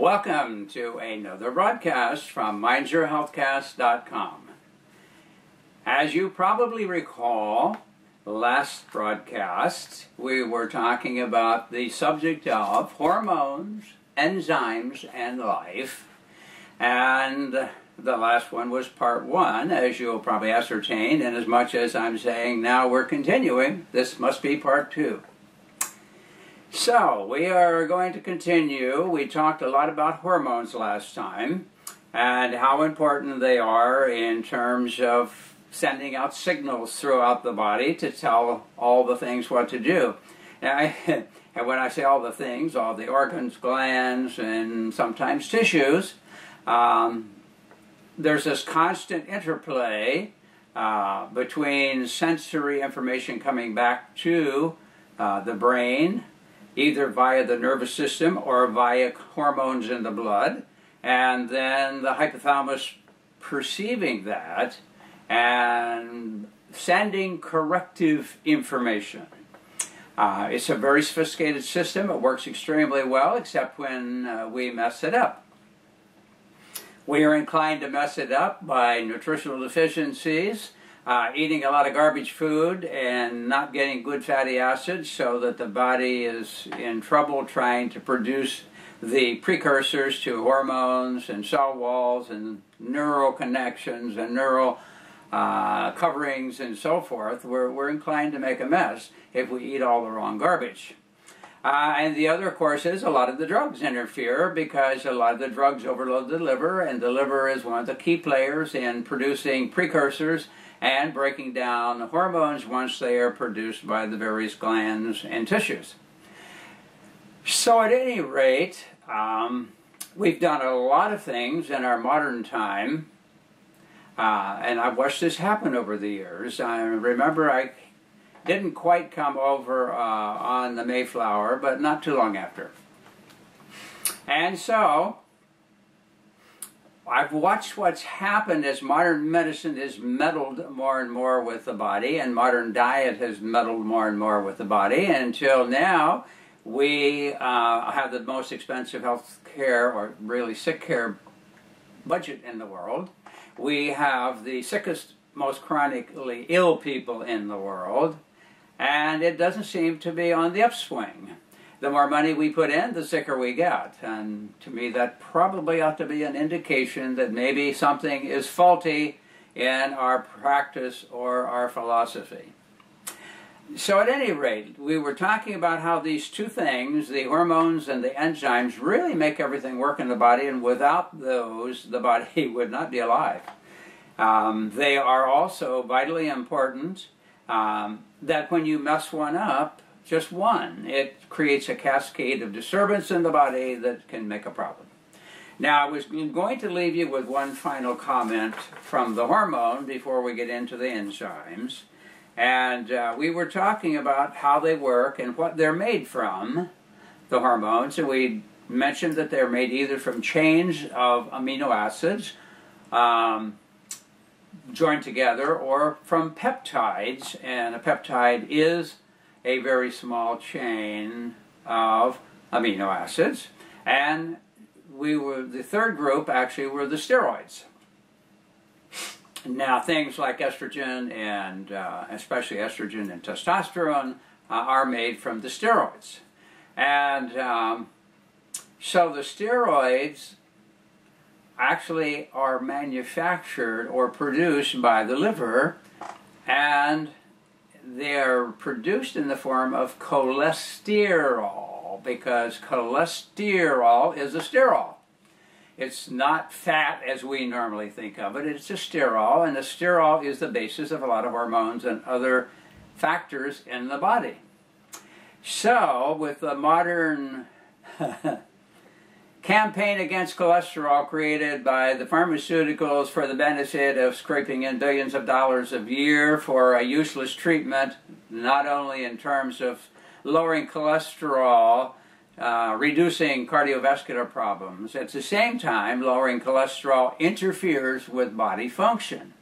Welcome to another broadcast from MindYourHealthcast.com. As you probably recall, last broadcast we were talking about the subject of hormones, enzymes, and life. And the last one was part one, as you'll probably ascertain, and as much as I'm saying now we're continuing, this must be part two. So, we are going to continue. We talked a lot about hormones last time and how important they are in terms of sending out signals throughout the body to tell all the things what to do. And when I say all the things, all the organs, glands, and sometimes tissues, there's this constant interplay between sensory information coming back to the brain, either via the nervous system or via hormones in the blood, and then the hypothalamus perceiving that and sending corrective information. It's a very sophisticated system. It works extremely well, except when we mess it up. We are inclined to mess it up by nutritional deficiencies, eating a lot of garbage food and not getting good fatty acids, so that the body is in trouble trying to produce the precursors to hormones and cell walls and neural connections and neural coverings and so forth. We're inclined to make a mess if we eat all the wrong garbage. And the other, of course, is a lot of the drugs interfere, because a lot of the drugs overload the liver, and the liver is one of the key players in producing precursors and breaking down hormones once they are produced by the various glands and tissues. So at any rate, we've done a lot of things in our modern time, and I've watched this happen over the years. I remember I didn't quite come over on the Mayflower, but not too long after. And so I've watched what's happened as modern medicine has meddled more and more with the body, and modern diet has meddled more and more with the body, until now we have the most expensive health care, or really sick care, budget in the world. We have the sickest, most chronically ill people in the world, and it doesn't seem to be on the upswing. The more money we put in, the sicker we get. And to me, that probably ought to be an indication that maybe something is faulty in our practice or our philosophy. So at any rate, we were talking about how these two things, the hormones and the enzymes, really make everything work in the body, and without those, the body would not be alive. They are also vitally important, that when you mess one up, just one, it creates a cascade of disturbance in the body that can make a problem. Now, I was going to leave you with one final comment from the hormone before we get into the enzymes. And we were talking about how they work and what they're made from, the hormones. And we mentioned that they're made either from chains of amino acids joined together, or from peptides. And a peptide is a very small chain of amino acids. And the third group actually were the steroids. Now, things like estrogen, and especially estrogen and testosterone, are made from the steroids. And so the steroids actually are manufactured or produced by the liver, and they're produced in the form of cholesterol, because cholesterol is a sterol. It's not fat as we normally think of it. It's a sterol, and a sterol is the basis of a lot of hormones and other factors in the body. So, with the modern campaign against cholesterol created by the pharmaceuticals for the benefit of scraping in billions of dollars a year for a useless treatment, not only in terms of lowering cholesterol, reducing cardiovascular problems, at the same time lowering cholesterol interferes with body function.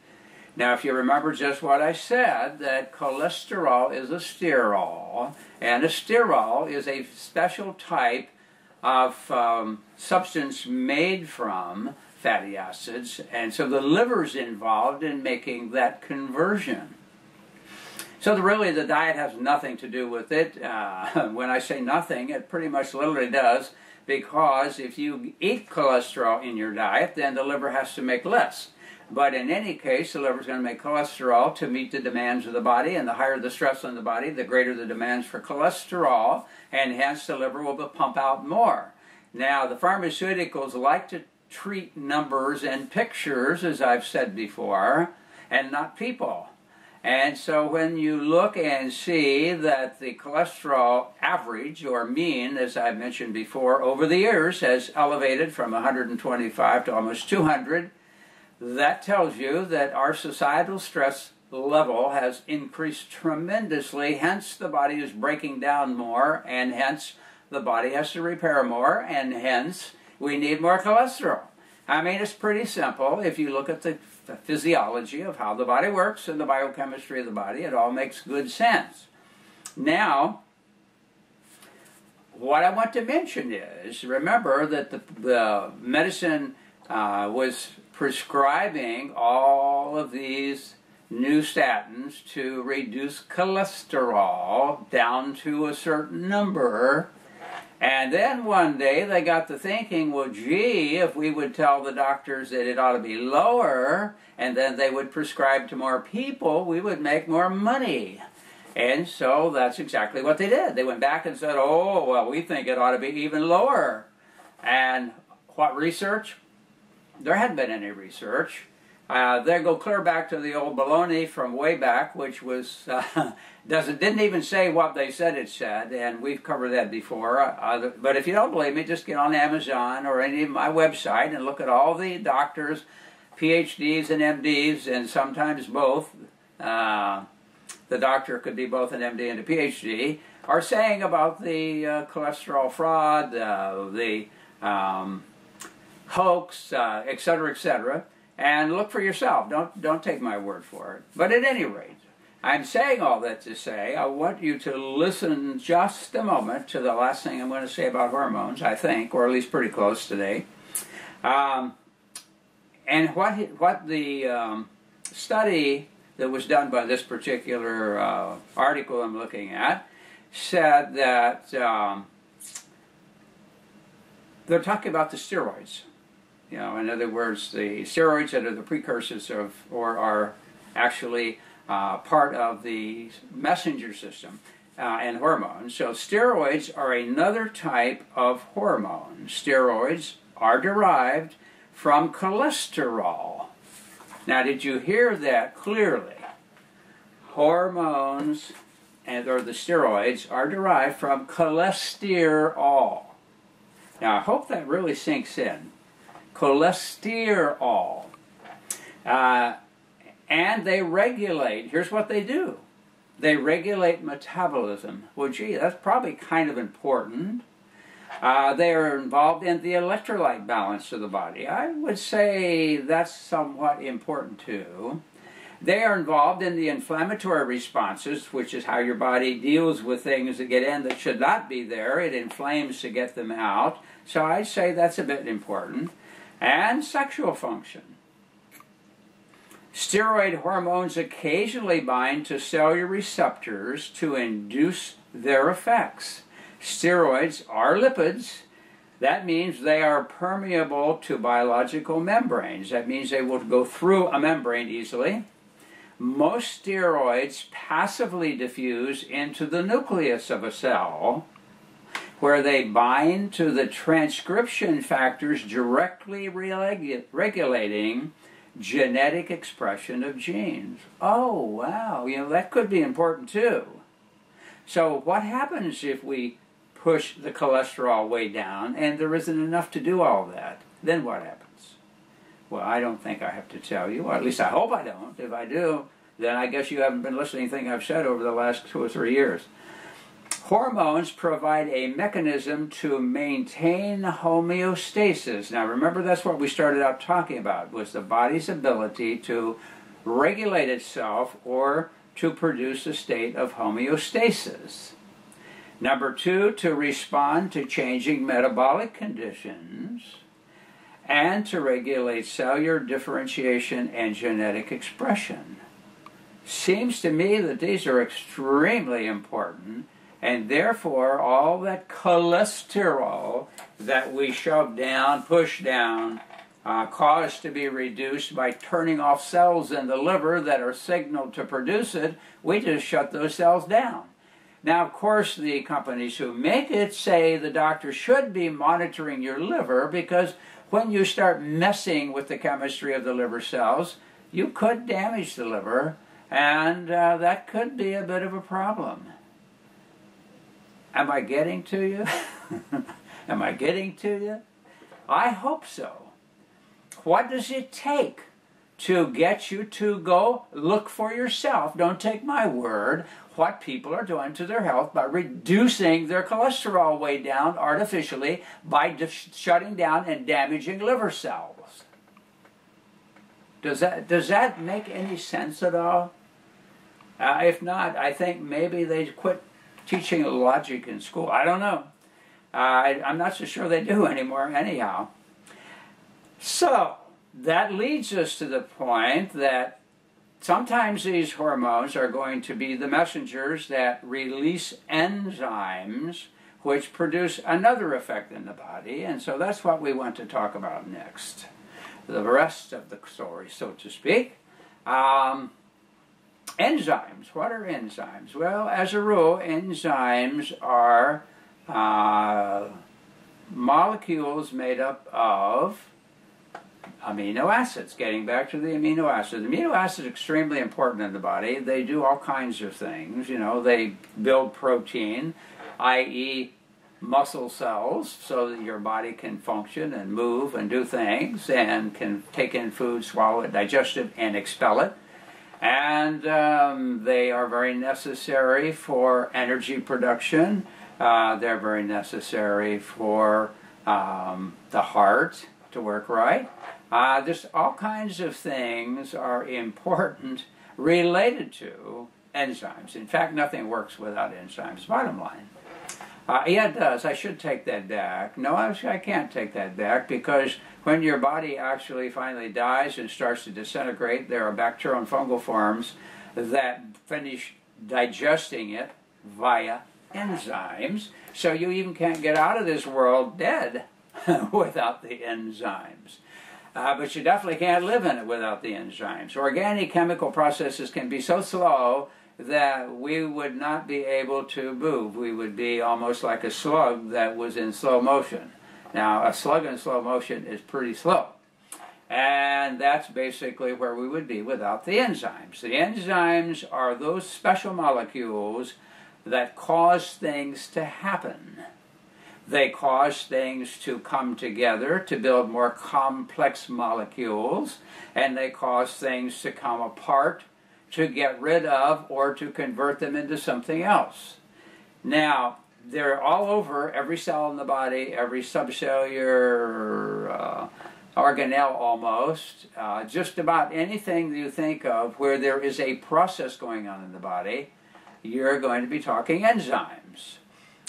Now, if you remember just what I said, that cholesterol is a sterol, and a sterol is a special type of substance made from fatty acids, and so the liver's involved in making that conversion. So really the diet has nothing to do with it. When I say nothing, it pretty much literally does, because if you eat cholesterol in your diet, then the liver has to make less. But in any case, the liver is going to make cholesterol to meet the demands of the body, and the higher the stress on the body, the greater the demands for cholesterol, and hence the liver will pump out more. Now, the pharmaceuticals like to treat numbers and pictures, as I've said before, and not people. And so when you look and see that the cholesterol average, or mean, as I mentioned before, over the years has elevated from 125 to almost 200, that tells you that our societal stress level has increased tremendously, hence the body is breaking down more, and hence the body has to repair more, and hence we need more cholesterol. I mean, it's pretty simple. If you look at the physiology of how the body works and the biochemistry of the body, it all makes good sense. Now, what I want to mention is, remember that the medicine was prescribing all of these new statins to reduce cholesterol down to a certain number. And then one day they got to thinking, well, gee, if we would tell the doctors that it ought to be lower, and then they would prescribe to more people, we would make more money. And so that's exactly what they did. They went back and said, oh, well, we think it ought to be even lower. And what research? There hadn't been any research. They go clear back to the old baloney from way back, which was didn't even say what they said it said, and we've covered that before. But if you don't believe me, just get on Amazon or any of my website and look at all the doctors, PhDs and MDs, and sometimes both. The doctor could be both an MD and a PhD, are saying about the cholesterol fraud, the hoax, etc., and look for yourself. Don't take my word for it. But at any rate, I'm saying all that to say I want you to listen just a moment to the last thing I'm going to say about hormones, I think, or at least pretty close today. And what the study that was done by this particular article I'm looking at said that they're talking about the steroids. You know, in other words, the steroids that are the precursors of, or are actually part of the messenger system and hormones. So steroids are another type of hormone. Steroids are derived from cholesterol. Now, did you hear that clearly? Hormones or the steroids are derived from cholesterol. Now, I hope that really sinks in. Cholesterol. And they regulate, here's what they do. They regulate metabolism. Well, gee, that's probably kind of important. They are involved in the electrolyte balance of the body. I would say that's somewhat important too. They are involved in the inflammatory responses, which is how your body deals with things that get in that should not be there. It inflames to get them out. So I'd say that's a bit important. And sexual function. Steroid hormones occasionally bind to cellular receptors to induce their effects. Steroids are lipids. That means they are permeable to biological membranes. That means they will go through a membrane easily. Most steroids passively diffuse into the nucleus of a cell, where they bind to the transcription factors directly regulating genetic expression of genes. Oh, wow, you know, that could be important too. So what happens if we push the cholesterol way down and there isn't enough to do all that? Then what happens? Well, I don't think I have to tell you, or at least I hope I don't. If I do, then I guess you haven't been listening to anything I've said over the last 2 or 3 years. Hormones provide a mechanism to maintain homeostasis. Now remember, that's what we started out talking about, was the body's ability to regulate itself or to produce a state of homeostasis. Number 2, to respond to changing metabolic conditions and to regulate cellular differentiation and genetic expression. Seems to me that these are extremely important, and therefore all that cholesterol that we shove down, push down, caused to be reduced by turning off cells in the liver that are signaled to produce it, we just shut those cells down. Now, of course, the companies who make it say the doctor should be monitoring your liver, because when you start messing with the chemistry of the liver cells, you could damage the liver, and that could be a bit of a problem. Am I getting to you? Am I getting to you? I hope so. What does it take to get you to go look for yourself? Don't take my word. What people are doing to their health by reducing their cholesterol way down artificially by shutting down and damaging liver cells. Does that make any sense at all? If not, I think maybe they quit teaching logic in school. I don't know. I'm not so sure they do anymore anyhow. So, that leads us to the point that sometimes these hormones are going to be the messengers that release enzymes which produce another effect in the body, and so that's what we want to talk about next. The rest of the story, so to speak. Enzymes. What are enzymes? Well, as a rule, enzymes are molecules made up of amino acids. Getting back to the amino acids. Amino acids are extremely important in the body. They do all kinds of things. You know, they build protein, i.e. muscle cells, so that your body can function and move and do things and can take in food, swallow it, digest it, and expel it. And they are very necessary for energy production. They're very necessary for the heart to work right. Just all kinds of things are important related to enzymes. In fact, nothing works without enzymes, bottom line. Yeah, it does. I should take that back. No, I can't take that back, because when your body actually finally dies and starts to disintegrate, there are bacterial and fungal forms that finish digesting it via enzymes. So you even can't get out of this world dead without the enzymes. But you definitely can't live in it without the enzymes. Organic chemical processes can be so slow that we would not be able to move. We would be almost like a slug that was in slow motion. Now, a slug in slow motion is pretty slow. And that's basically where we would be without the enzymes. The enzymes are those special molecules that cause things to happen. They cause things to come together to build more complex molecules, and they cause things to come apart to get rid of or to convert them into something else. Now, they're all over every cell in the body, every subcellular organelle almost, just about anything that you think of where there is a process going on in the body, you're going to be talking enzymes.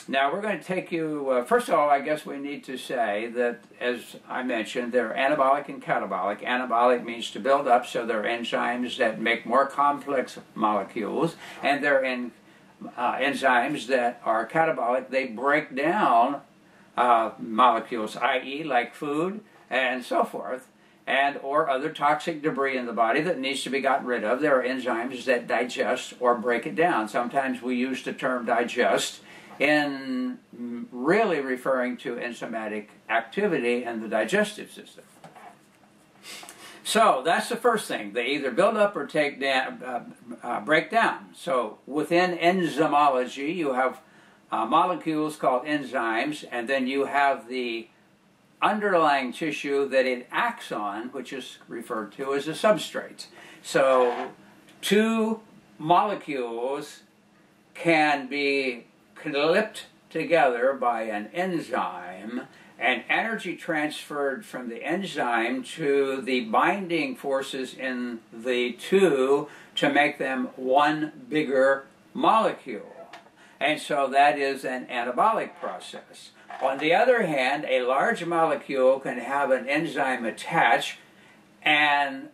Now, we're going to take you, first of all, I guess we need to say that, as I mentioned, they're anabolic and catabolic. Anabolic means to build up, so they're enzymes that make more complex molecules, and they're enzymes that are catabolic. They break down molecules, i.e. like food and so forth, and or other toxic debris in the body that needs to be gotten rid of. There are enzymes that digest or break it down. Sometimes we use the term digest in really referring to enzymatic activity in the digestive system. So that's the first thing. They either build up or break down. So within enzymology, you have molecules called enzymes, and then you have the underlying tissue that it acts on, which is referred to as a substrate. So two molecules can be clipped together by an enzyme, and energy transferred from the enzyme to the binding forces in the two to make them one bigger molecule. And so that is an anabolic process. On the other hand, a large molecule can have an enzyme attach and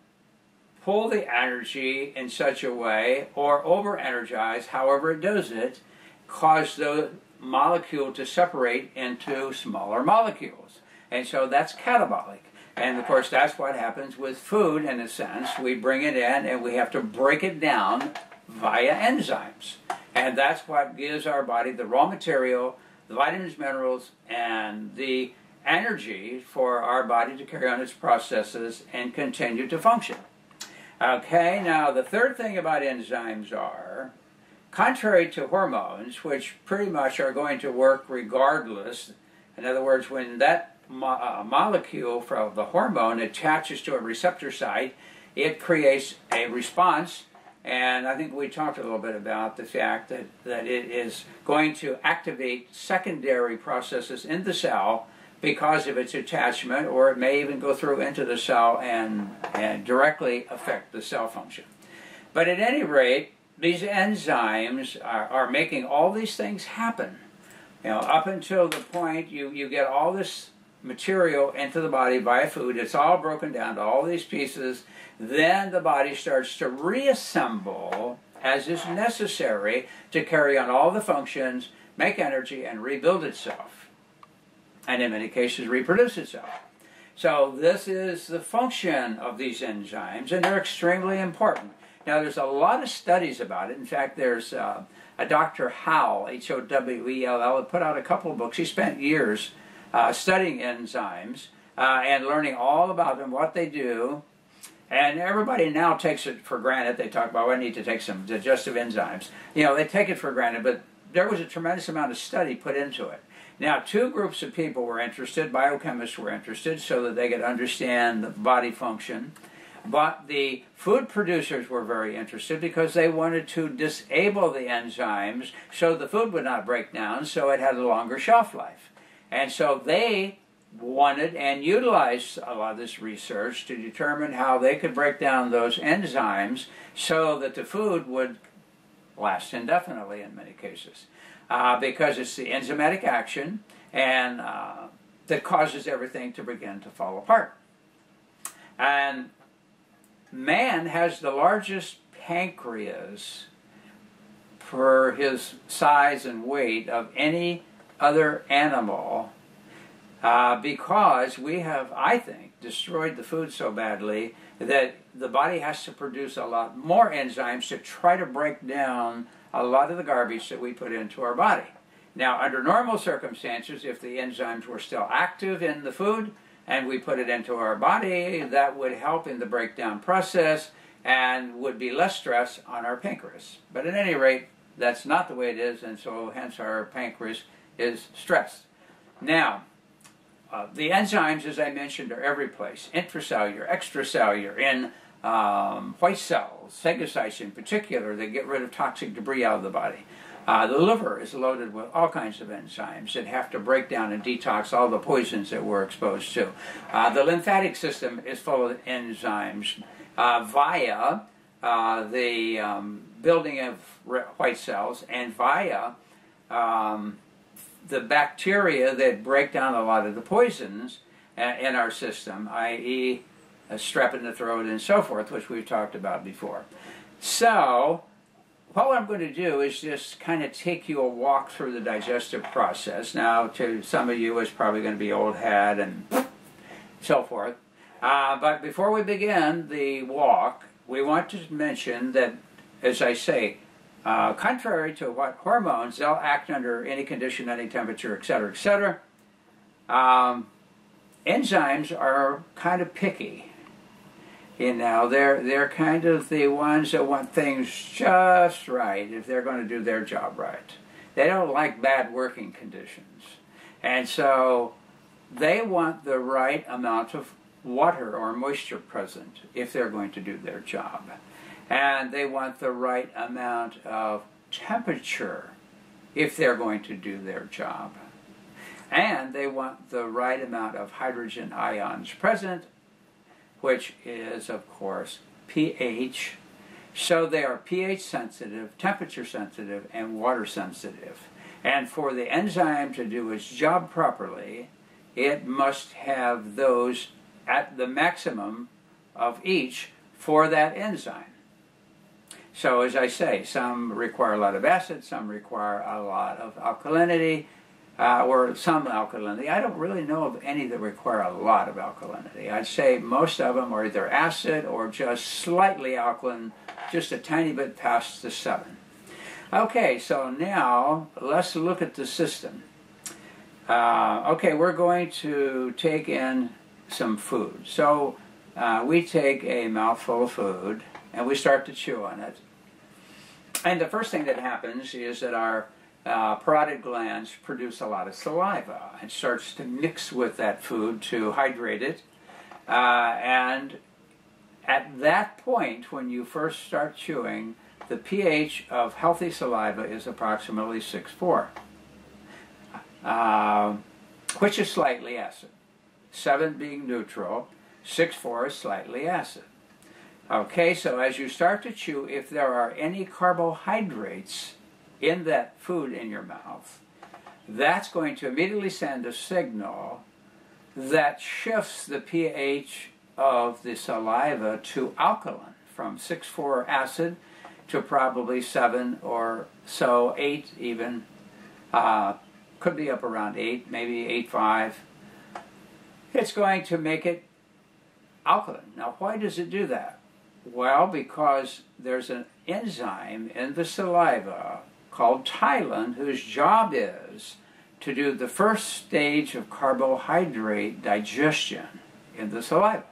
pull the energy in such a way, or over-energize, however it does it, cause the molecule to separate into smaller molecules. And so that's catabolic. And of course, that's what happens with food in a sense. We bring it in and we have to break it down via enzymes. And that's what gives our body the raw material, the vitamins, minerals, and the energy for our body to carry on its processes and continue to function. Okay, now the third thing about enzymes are, contrary to hormones, which pretty much are going to work regardless, in other words, when that molecule from the hormone attaches to a receptor site, it creates a response. And I think we talked a little bit about the fact that it is going to activate secondary processes in the cell because of its attachment, or it may even go through into the cell and directly affect the cell function. But at any rate, these enzymes are making all these things happen. You know, up until the point you get all this material into the body via food, it's all broken down to all these pieces, then the body starts to reassemble as is necessary to carry on all the functions, make energy, and rebuild itself. And in many cases reproduce itself. So this is the function of these enzymes, and they're extremely important. Now there's a lot of studies about it. In fact, there's a Dr. Howell, H-O-W-E-L-L, who put out a couple of books. He spent years studying enzymes and learning all about them, what they do. And everybody now takes it for granted. They talk about, well, I need to take some digestive enzymes. You know, they take it for granted, but there was a tremendous amount of study put into it. Now, two groups of people were interested. Biochemists were interested so that they could understand the body function. But the food producers were very interested because they wanted to disable the enzymes so the food would not break down, so it had a longer shelf life. And so they wanted and utilized a lot of this research to determine how they could break down those enzymes so that the food would last indefinitely in many cases. Because it's the enzymatic action and that causes everything to begin to fall apart. And man has the largest pancreas for his size and weight of any other animal because we have, I think, destroyed the food so badly that the body has to produce a lot more enzymes to try to break down a lot of the garbage that we put into our body. Now, under normal circumstances, if the enzymes were still active in the food and we put it into our body, that would help in the breakdown process and would be less stress on our pancreas. But at any rate, that's not the way it is, and so hence our pancreas is stressed. Now, the enzymes, as I mentioned, are every place, intracellular, extracellular, in white cells, phagocytes in particular, that get rid of toxic debris out of the body. The liver is loaded with all kinds of enzymes that have to break down and detox all the poisons that we're exposed to. The lymphatic system is full of enzymes via the building of white cells and via the bacteria that break down a lot of the poisons in our system, i.e. strep in the throat and so forth, which we've talked about before. So, what I'm going to do is just kind of take you a walk through the digestive process. Now, to some of you, it's probably going to be old hat and so forth. But before we begin the walk, we want to mention that, as I say, contrary to what hormones, they'll act under any condition, any temperature, etc., etc. Enzymes are kind of picky. You know, they're kind of the ones that want things just right if they're going to do their job right. They don't like bad working conditions. And so they want the right amount of water or moisture present if they're going to do their job. And they want the right amount of temperature if they're going to do their job. And they want the right amount of hydrogen ions present, which is, of course, pH, So they are pH sensitive, temperature sensitive, and water sensitive. And for the enzyme to do its job properly, it must have those at the maximum of each for that enzyme. So as I say, some require a lot of acid, some require a lot of alkalinity, or some alkalinity. I don't really know of any that require a lot of alkalinity. I'd say most of them are either acid or just slightly alkaline, just a tiny bit past the 7. Okay, so now let's look at the system. Okay, we're going to take in some food. So we take a mouthful of food and we start to chew on it. And the first thing that happens is that our parotid glands produce a lot of saliva and starts to mix with that food to hydrate it. And at that point, when you first start chewing, the pH of healthy saliva is approximately 6.4, which is slightly acid. 7 being neutral, 6.4 is slightly acid. Okay, so as you start to chew, if there are any carbohydrates in that food in your mouth, that's going to immediately send a signal that shifts the pH of the saliva to alkaline, from 6.4 acid to probably 7 or so, 8 even. Could be up around 8, maybe 8.5. It's going to make it alkaline. Now, why does it do that? Well, because there's an enzyme in the saliva called ptyalin, whose job is to do the first stage of carbohydrate digestion in the saliva.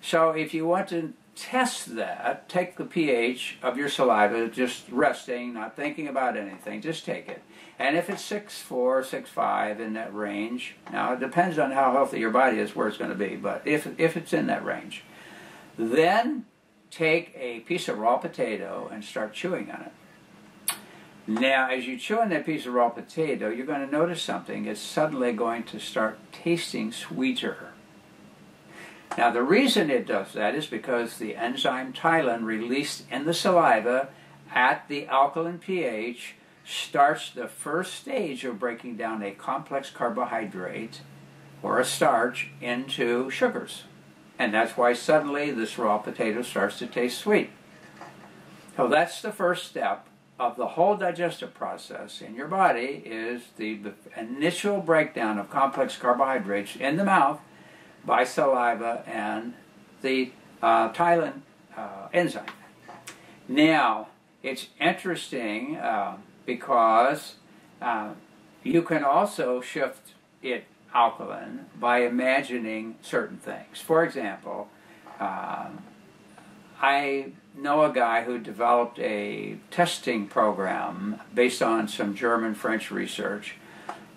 So if you want to test that, take the pH of your saliva, just resting, not thinking about anything, just take it. And if it's 6.4, 6.5, in that range, now it depends on how healthy your body is where it's going to be, but if it's in that range, then take a piece of raw potato and start chewing on it. Now, as you chew on that piece of raw potato, you're going to notice something. It's suddenly going to start tasting sweeter. Now, the reason it does that is because the enzyme ptyalin released in the saliva at the alkaline pH starts the first stage of breaking down a complex carbohydrate or a starch into sugars. And that's why suddenly this raw potato starts to taste sweet. So that's the first step of the whole digestive process in your body, is the initial breakdown of complex carbohydrates in the mouth by saliva and the ptyalin enzyme. Now, it's interesting because you can also shift it alkaline by imagining certain things. For example, I know a guy who developed a testing program based on some German-French research,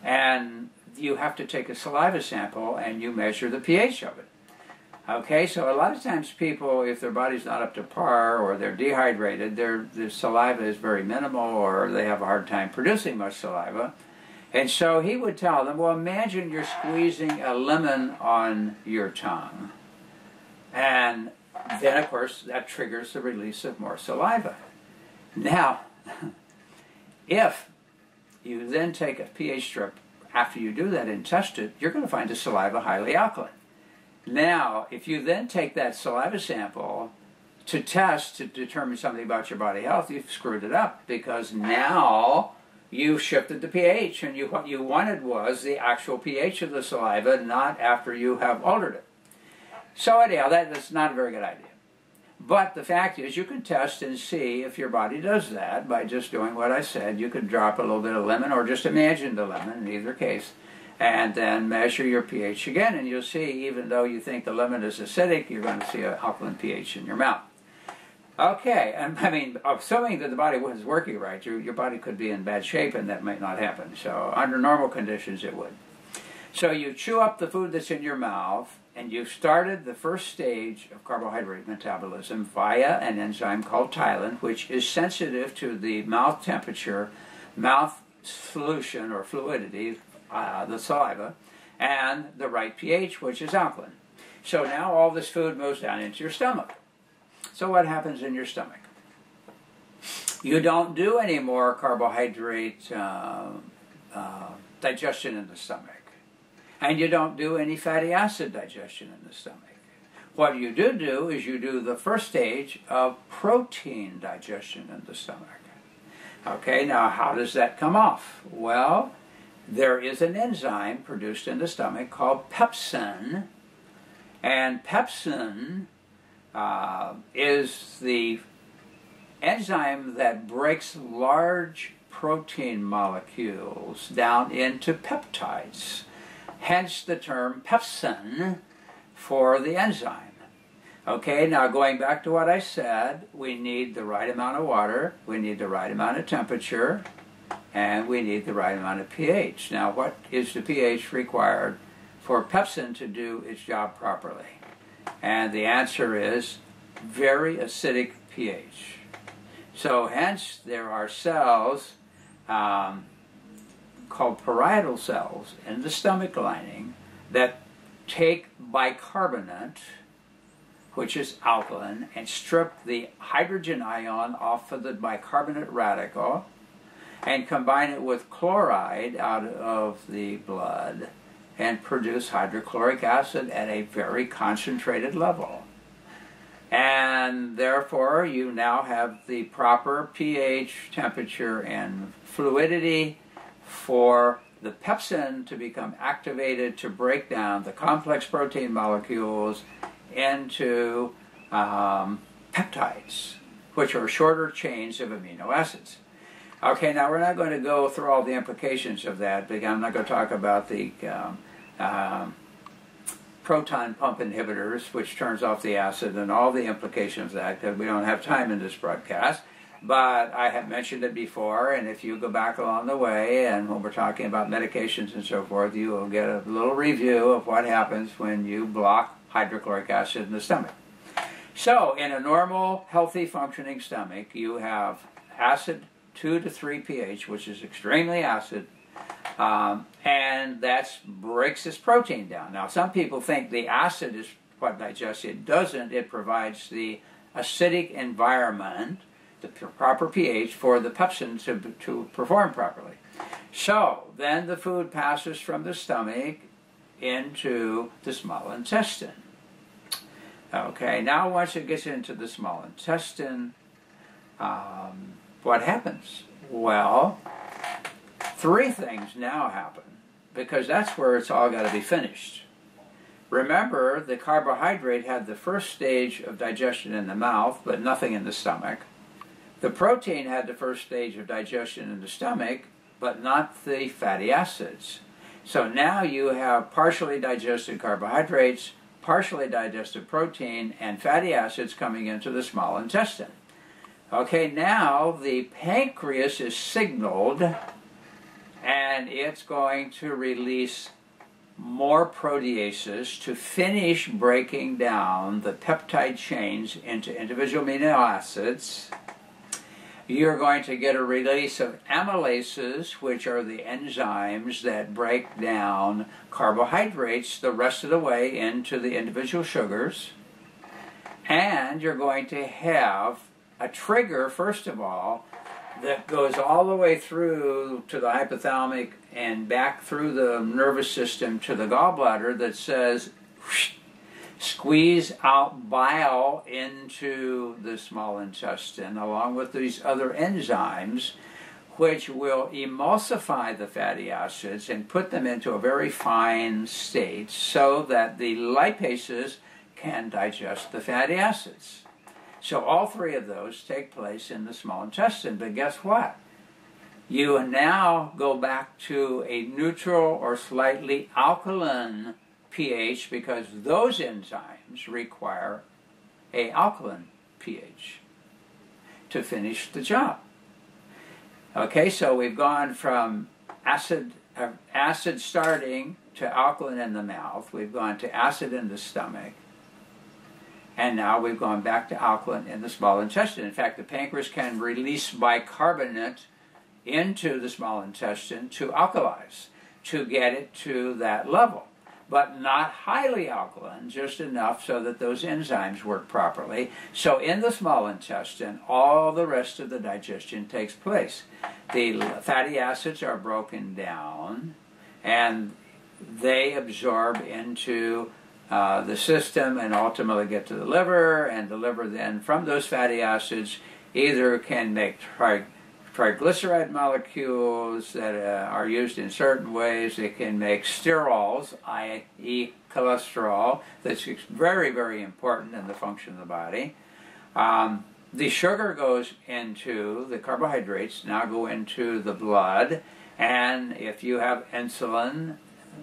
and you have to take a saliva sample and you measure the pH of it. Okay, so a lot of times people, if their body's not up to par or they're dehydrated, their saliva is very minimal or they have a hard time producing much saliva. And so he would tell them, well, imagine you're squeezing a lemon on your tongue. And then, of course, that triggers the release of more saliva. Now, if you then take a pH strip after you do that and test it, you're going to find the saliva highly alkaline. Now, if you then take that saliva sample to test to determine something about your body health, you've screwed it up, because now you shifted the pH, and what you wanted was the actual pH of the saliva, not after you have altered it. So anyhow, that's not a very good idea. But the fact is, you can test and see if your body does that by just doing what I said. You could drop a little bit of lemon, or just imagine the lemon, in either case, and then measure your pH again, and you'll see, even though you think the lemon is acidic, you're going to see an alkaline pH in your mouth. Okay, and I mean, assuming that the body was working right, your body could be in bad shape and that might not happen. So under normal conditions it would. So you chew up the food that's in your mouth, and you've started the first stage of carbohydrate metabolism via an enzyme called ptyalin, which is sensitive to the mouth temperature, mouth solution or fluidity, the saliva, and the right pH, which is alkaline. So now all this food moves down into your stomach. So what happens in your stomach? You don't do any more carbohydrate digestion in the stomach. And you don't do any fatty acid digestion in the stomach. What you do is you do the first stage of protein digestion in the stomach. Okay, now how does that come off? Well, there is an enzyme produced in the stomach called pepsin, and pepsin is the enzyme that breaks large protein molecules down into peptides, hence the term pepsin for the enzyme. Okay, now going back to what I said, we need the right amount of water, we need the right amount of temperature, and we need the right amount of pH. Now, what is the pH required for pepsin to do its job properly? And the answer is very acidic pH. So hence there are cells called parietal cells in the stomach lining that take bicarbonate, which is alkaline, and strip the hydrogen ion off of the bicarbonate radical and combine it with chloride out of the blood and produce hydrochloric acid at a very concentrated level. And therefore you now have the proper pH, temperature, and fluidity for the pepsin to become activated to break down the complex protein molecules into peptides, which are shorter chains of amino acids. Okay, now we're not going to go through all the implications of that, because I'm not going to talk about the proton pump inhibitors, which turns off the acid, and all the implications of that, because we don't have time in this broadcast. But I have mentioned it before, and if you go back along the way, and when we're talking about medications and so forth, you will get a little review of what happens when you block hydrochloric acid in the stomach. So, in a normal, healthy, functioning stomach, you have acid 2 to 3 pH, which is extremely acid, and that breaks this protein down. Now, some people think the acid is what digests it. It doesn't. It provides the acidic environment, the proper pH, for the pepsin to perform properly. So, then the food passes from the stomach into the small intestine. Okay, now once it gets into the small intestine, what happens? Well, 3 things now happen, because that's where it's all got to be finished. Remember, the carbohydrate had the first stage of digestion in the mouth, but nothing in the stomach. The protein had the first stage of digestion in the stomach, but not the fatty acids. So now you have partially digested carbohydrates, partially digested protein, and fatty acids coming into the small intestine. Okay, now the pancreas is signaled, and it's going to release more proteases to finish breaking down the peptide chains into individual amino acids. You're going to get a release of amylases, which are the enzymes that break down carbohydrates the rest of the way into the individual sugars. And you're going to have a trigger, first of all, that goes all the way through to the hypothalamic and back through the nervous system to the gallbladder that says, whoosh, squeeze out bile into the small intestine, along with these other enzymes, which will emulsify the fatty acids and put them into a very fine state so that the lipases can digest the fatty acids. So all 3 of those take place in the small intestine. But guess what? You now go back to a neutral or slightly alkaline pH, because those enzymes require an alkaline pH to finish the job. Okay, so we've gone from acid starting to alkaline in the mouth. We've gone to acid in the stomach. And now we've gone back to alkaline in the small intestine. In fact, the pancreas can release bicarbonate into the small intestine to alkalize, to get it to that level. but not highly alkaline, just enough so that those enzymes work properly. So in the small intestine, all the rest of the digestion takes place. The fatty acids are broken down, and they absorb into the system and ultimately get to the liver, and the liver then, from those fatty acids, either can make triglyceride molecules that are used in certain ways. It can make sterols, i.e. cholesterol, that's very, very important in the function of the body. The sugar goes into, the carbohydrates now go into the blood, and if you have insulin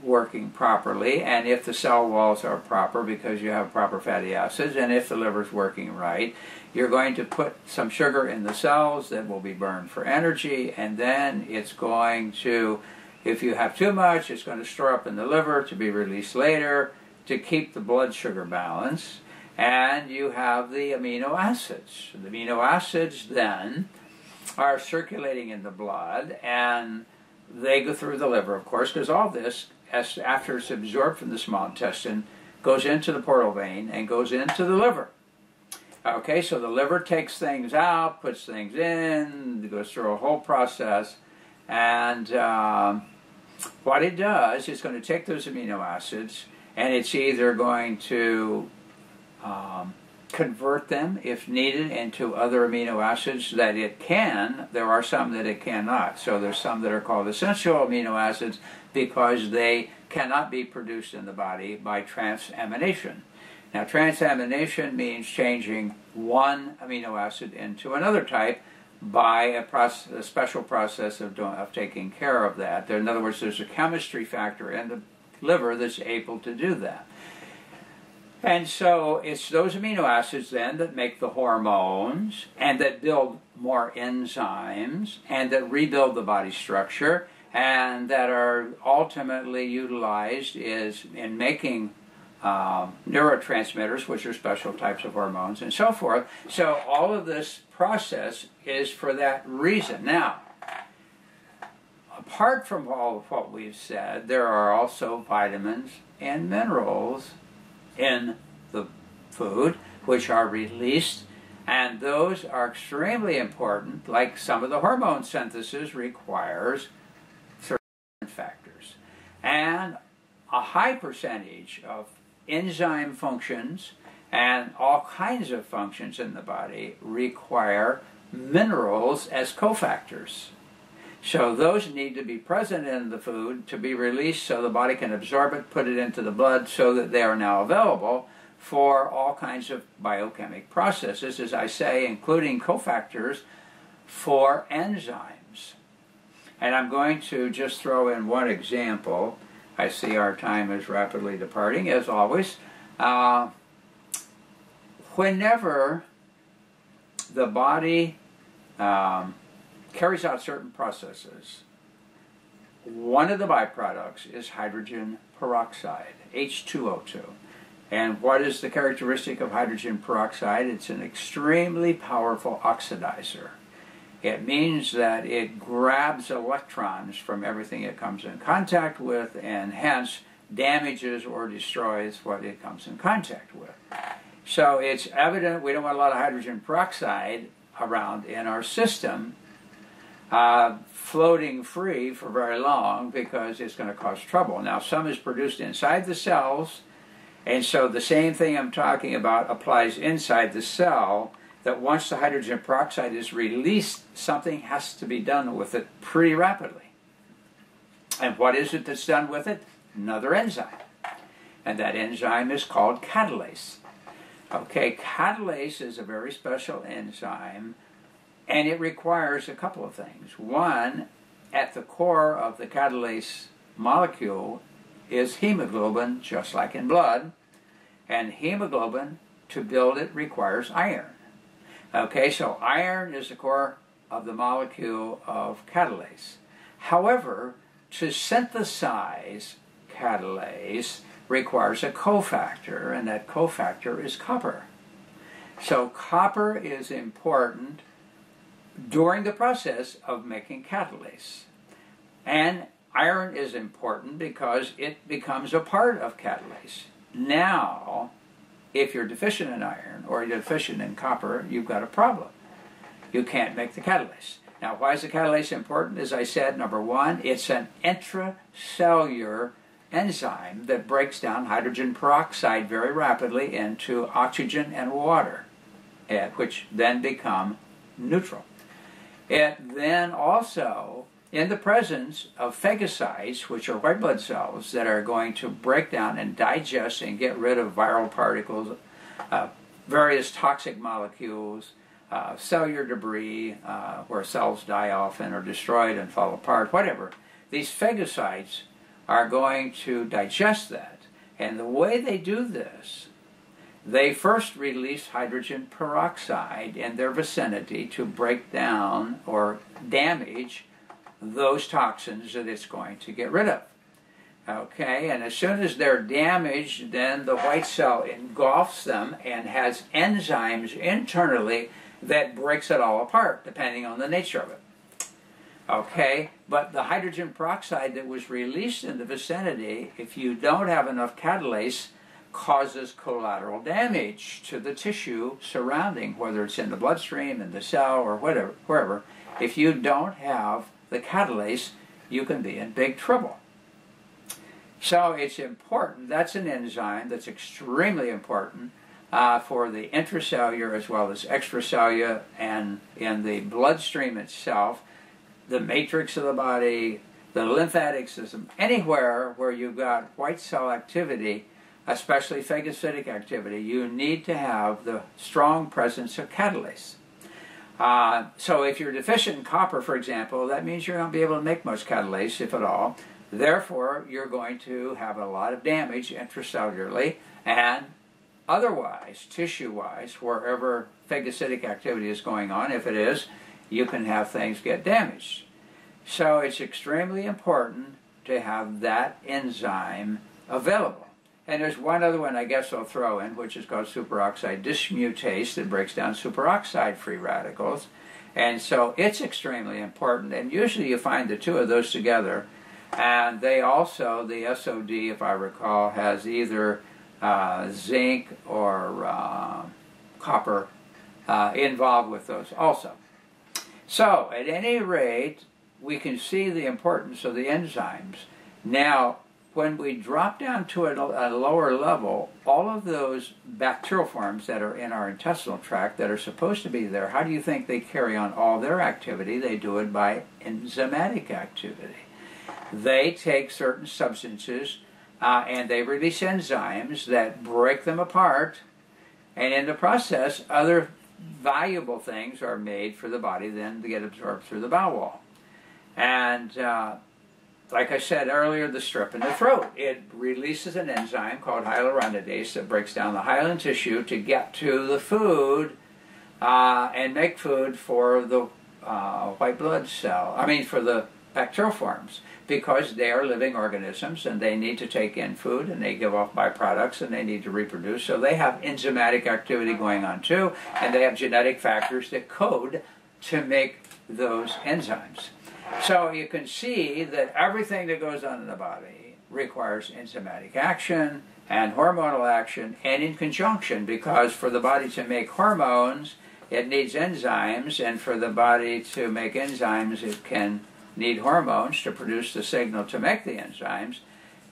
working properly, and if the cell walls are proper because you have proper fatty acids, and if the liver is working right, you're going to put some sugar in the cells that will be burned for energy, and then it's going to, if you have too much, it's going to store up in the liver to be released later to keep the blood sugar balance. And you have the amino acids. The amino acids then are circulating in the blood, and they go through the liver, of course, because all this, after it's absorbed from the small intestine, goes into the portal vein and goes into the liver. Okay, so the liver takes things out, puts things in, it goes through a whole process, and what it does is going to take those amino acids, and it's either going to convert them, if needed, into other amino acids that it can. There are some that it cannot. So there's some that are called essential amino acids because they cannot be produced in the body by transamination. Now, transamination means changing one amino acid into another type by a special process of taking care of that. In other words, there's a chemistry factor in the liver that's able to do that. And so it's those amino acids then that make the hormones, and that build more enzymes, and that rebuild the body structure, and that are ultimately utilized in making neurotransmitters, which are special types of hormones, and so forth. So all of this process is for that reason. Now, apart from all of what we've said, there are also vitamins and minerals in the food which are released, and those are extremely important. Like some of the hormone synthesis requires certain factors, and a high percentage of enzyme functions and all kinds of functions in the body require minerals as cofactors. So those need to be present in the food to be released so the body can absorb it, put it into the blood, so that they are now available for all kinds of biochemical processes, as I say, including cofactors for enzymes. And I'm going to just throw in one example. I see our time is rapidly departing, as always. Whenever the body carries out certain processes, one of the byproducts is hydrogen peroxide, H2O2. And what is the characteristic of hydrogen peroxide? It's an extremely powerful oxidizer. It means that it grabs electrons from everything it comes in contact with, and hence damages or destroys what it comes in contact with. So it's evident we don't want a lot of hydrogen peroxide around in our system floating free for very long, because it's going to cause trouble. Now, some is produced inside the cells, and so the same thing I'm talking about applies inside the cell, that once the hydrogen peroxide is released, something has to be done with it pretty rapidly. And what is it that's done with it? Another enzyme. And that enzyme is called catalase. Okay, catalase is a very special enzyme, and it requires a couple of things. One, at the core of the catalase molecule is hemoglobin, just like in blood. And hemoglobin, to build it, requires iron. Okay, so iron is the core of the molecule of catalase. However, to synthesize catalase requires a cofactor, and that cofactor is copper. So copper is important during the process of making catalase. And Iron is important because it becomes a part of catalase. Now, if you're deficient in iron or you're deficient in copper, you've got a problem. You can't make the catalase. Now, why is the catalase important? As I said, number one, it's an intracellular enzyme that breaks down hydrogen peroxide very rapidly into oxygen and water, which then become neutral. It then also, in the presence of phagocytes, which are white blood cells that are going to break down and digest and get rid of viral particles, various toxic molecules, cellular debris, where cells die off and are destroyed and fall apart, whatever. These phagocytes are going to digest that. And the way they do this, they first release hydrogen peroxide in their vicinity to break down or damage those toxins that it's going to get rid of. Okay, and as soon as they're damaged, then the white cell engulfs them and has enzymes internally that breaks it all apart, depending on the nature of it. Okay, but the hydrogen peroxide that was released in the vicinity, if you don't have enough catalase, causes collateral damage to the tissue surrounding, whether it's in the bloodstream, in the cell, or whatever, wherever. If you don't have the catalase, you can be in big trouble. So it's important. That's an enzyme that's extremely important for the intracellular as well as extracellular, and in the bloodstream itself, the matrix of the body, the lymphatic system, anywhere where you've got white cell activity, especially phagocytic activity, you need to have the strong presence of catalase. So if you're deficient in copper, for example, that means you're not going to be able to make much catalase, if at all. Therefore, you're going to have a lot of damage intracellularly and otherwise, tissue-wise, wherever phagocytic activity is going on. If it is, you can have things get damaged. So it's extremely important to have that enzyme available. And there's one other one I guess I'll throw in, which is called superoxide dismutase, that breaks down superoxide free radicals. And so it's extremely important, and usually you find the two of those together. And they also, the SOD, if I recall, has either zinc or copper involved with those also. So, at any rate, we can see the importance of the enzymes. Now, when we drop down to a lower level, all of those bacterial forms that are in our intestinal tract that are supposed to be there, how do you think they carry on all their activity? They do it by enzymatic activity. They take certain substances and they release enzymes that break them apart, and in the process, other valuable things are made for the body then to get absorbed through the bowel wall. And like I said earlier, the strep in the throat, it releases an enzyme called hyaluronidase that breaks down the hyaline tissue to get to the food and make food for the white blood cell, for the bacterial forms, because they are living organisms and they need to take in food and they give off byproducts and they need to reproduce. So they have enzymatic activity going on too, and they have genetic factors that code to make those enzymes. So you can see that everything that goes on in the body requires enzymatic action and hormonal action, and in conjunction, because for the body to make hormones, it needs enzymes, and for the body to make enzymes, it can need hormones to produce the signal to make the enzymes.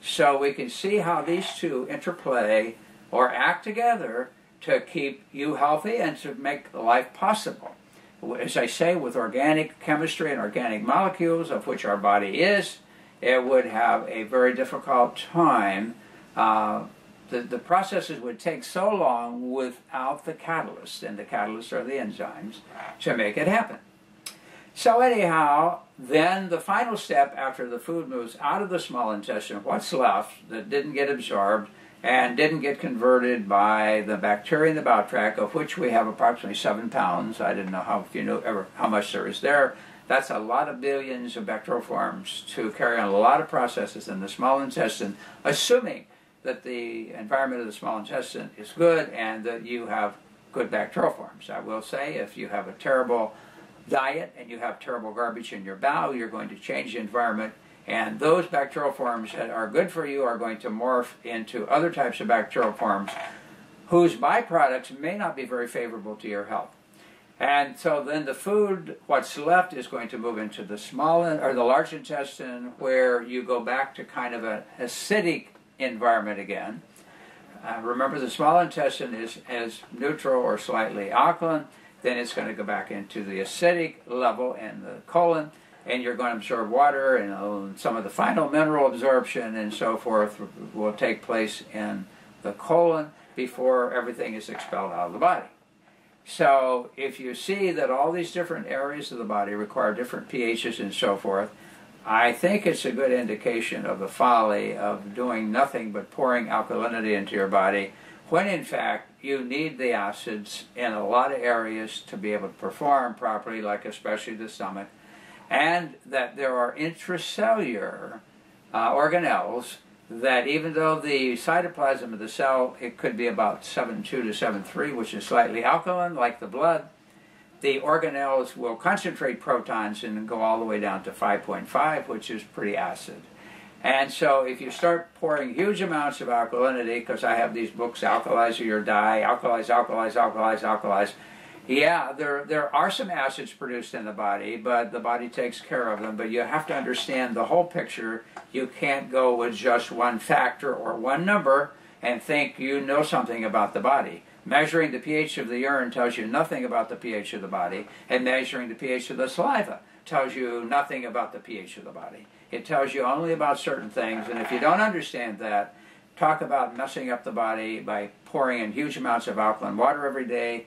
So we can see how these two interplay or act together to keep you healthy and to make life possible. As I say, with organic chemistry and organic molecules, of which our body is, it would have a very difficult time. The processes would take so long without the catalyst, and the catalysts are the enzymes, to make it happen. So anyhow, then the final step after the food moves out of the small intestine, what's left that didn't get absorbed and didn't get converted by the bacteria in the bowel tract, of which we have approximately 7 pounds. I didn't know if you knew ever how much there is there. That's a lot of billions of bacterial forms to carry on a lot of processes in the small intestine, assuming that the environment of the small intestine is good and that you have good bacterial forms. I will say, if you have a terrible diet and you have terrible garbage in your bowel, you're going to change the environment And those bacterial forms that are good for you are going to morph into other types of bacterial forms whose byproducts may not be very favorable to your health. And so then the food, what's left, is going to move into the small or the large intestine, where you go back to kind of an acidic environment again. Remember, the small intestine is as neutral or slightly alkaline. Then it's going to go back into the acidic level in the colon, and you're going to absorb water, and some of the final mineral absorption and so forth will take place in the colon before everything is expelled out of the body. So if you see that all these different areas of the body require different pHs and so forth, I think it's a good indication of the folly of doing nothing but pouring alkalinity into your body, when in fact you need the acids in a lot of areas to be able to perform properly, like especially the stomach, and that there are intracellular organelles that, even though the cytoplasm of the cell, it could be about 7.2 to 7.3, which is slightly alkaline, like the blood, the organelles will concentrate protons and go all the way down to 5.5, which is pretty acid. And so if you start pouring huge amounts of alkalinity, because I have these books, Alkalize or Your Die, Alkalize, Alkalize, Alkalize, Alkalize, yeah, there are some acids produced in the body, but the body takes care of them. But you have to understand the whole picture. You can't go with just one factor or one number and think you know something about the body. Measuring the pH of the urine tells you nothing about the pH of the body, and measuring the pH of the saliva tells you nothing about the pH of the body. It tells you only about certain things, and if you don't understand that, talk about messing up the body by pouring in huge amounts of alkaline water every day.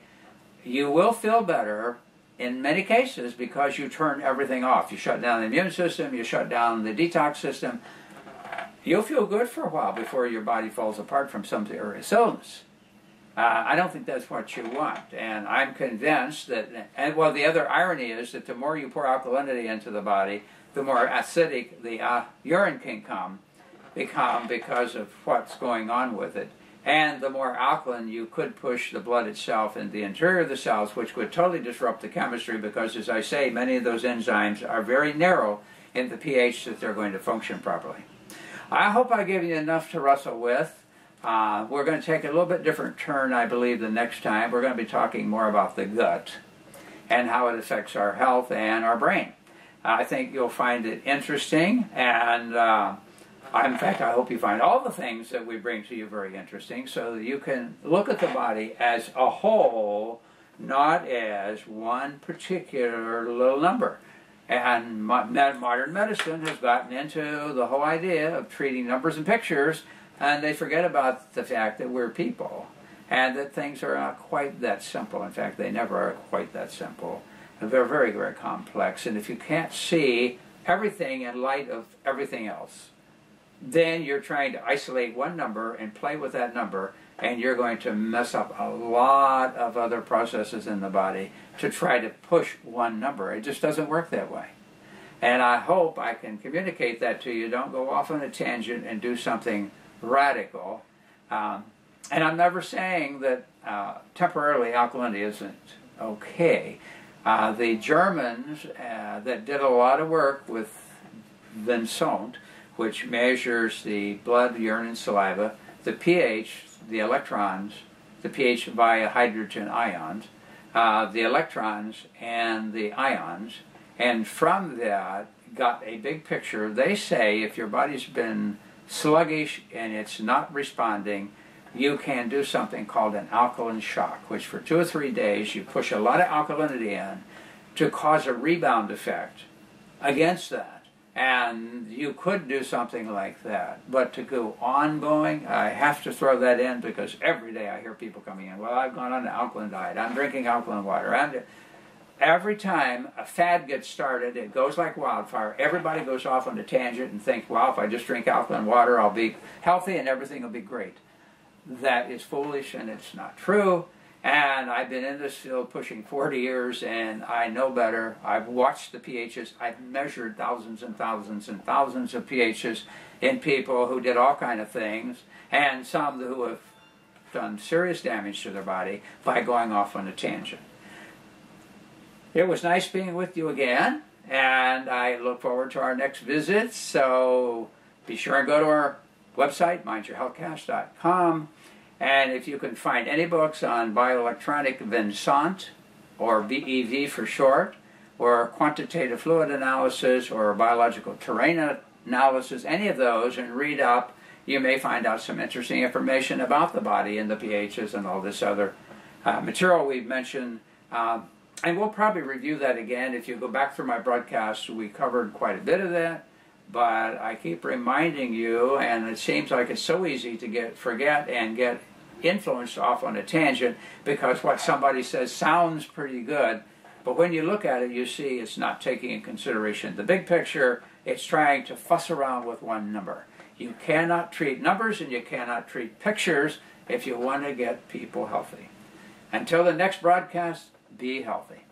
You will feel better in many cases because you turn everything off. You shut down the immune system, you shut down the detox system. You'll feel good for a while before your body falls apart from some serious illness. I don't think that's what you want, and I'm convinced that, and well, the other irony is that the more you pour alkalinity into the body, the more acidic the urine can become because of what's going on with it. And the more alkaline you could push the blood itself in the interior of the cells, which would totally disrupt the chemistry because, as I say, many of those enzymes are very narrow in the pH that they're going to function properly. I hope I gave you enough to wrestle with. We're going to take a little bit different turn, I believe, the next time. We're going to be talking more about the gut and how it affects our health and our brain. I think you'll find it interesting, and in fact, I hope you find all the things that we bring to you very interesting, so that you can look at the body as a whole, not as one particular little number. And modern medicine has gotten into the whole idea of treating numbers and pictures, and they forget about the fact that we're people, and that things are not quite that simple. In fact, they never are quite that simple. They're very, very complex, and if you can't see everything in light of everything else, then you're trying to isolate one number and play with that number, and you're going to mess up a lot of other processes in the body to try to push one number. It just doesn't work that way. And I hope I can communicate that to you. Don't go off on a tangent and do something radical. And I'm never saying that temporarily alkalinity isn't okay. The Germans that did a lot of work with Vincent, which measures the blood, urine, and saliva, the pH, the electrons, the pH via hydrogen ions, the electrons and the ions, and from that got a big picture. They say if your body's been sluggish and it's not responding, you can do something called an alkaline shock, which for 2 or 3 days you push a lot of alkalinity in to cause a rebound effect against that. And you could do something like that. But to go ongoing, I have to throw that in because every day I hear people coming in, well, I've gone on an alkaline diet, I'm drinking alkaline water. Every time a fad gets started, it goes like wildfire. Everybody goes off on a tangent and thinks, well, if I just drink alkaline water, I'll be healthy and everything will be great. That is foolish and it's not true. And I've been in this field pushing 40 years and I know better. I've watched the pHs. I've measured thousands and thousands and thousands of pHs in people who did all kinds of things, and some who have done serious damage to their body by going off on a tangent. It was nice being with you again. and I look forward to our next visit. So be sure and go to our website, mindyourhealthcast.com. And if you can find any books on bioelectronic Vincent, or BEV for short, or quantitative fluid analysis, or biological terrain analysis, any of those, and read up, you may find out some interesting information about the body and the pHs and all this other material we've mentioned. And we'll probably review that again. If you go back through my broadcasts, we covered quite a bit of that. But I keep reminding you, and it seems like it's so easy to forget and get influenced off on a tangent, because what somebody says sounds pretty good. But when you look at it, you see it's not taking in consideration the big picture. It's trying to fuss around with one number. You cannot treat numbers and you cannot treat pictures if you want to get people healthy. Until the next broadcast, be healthy.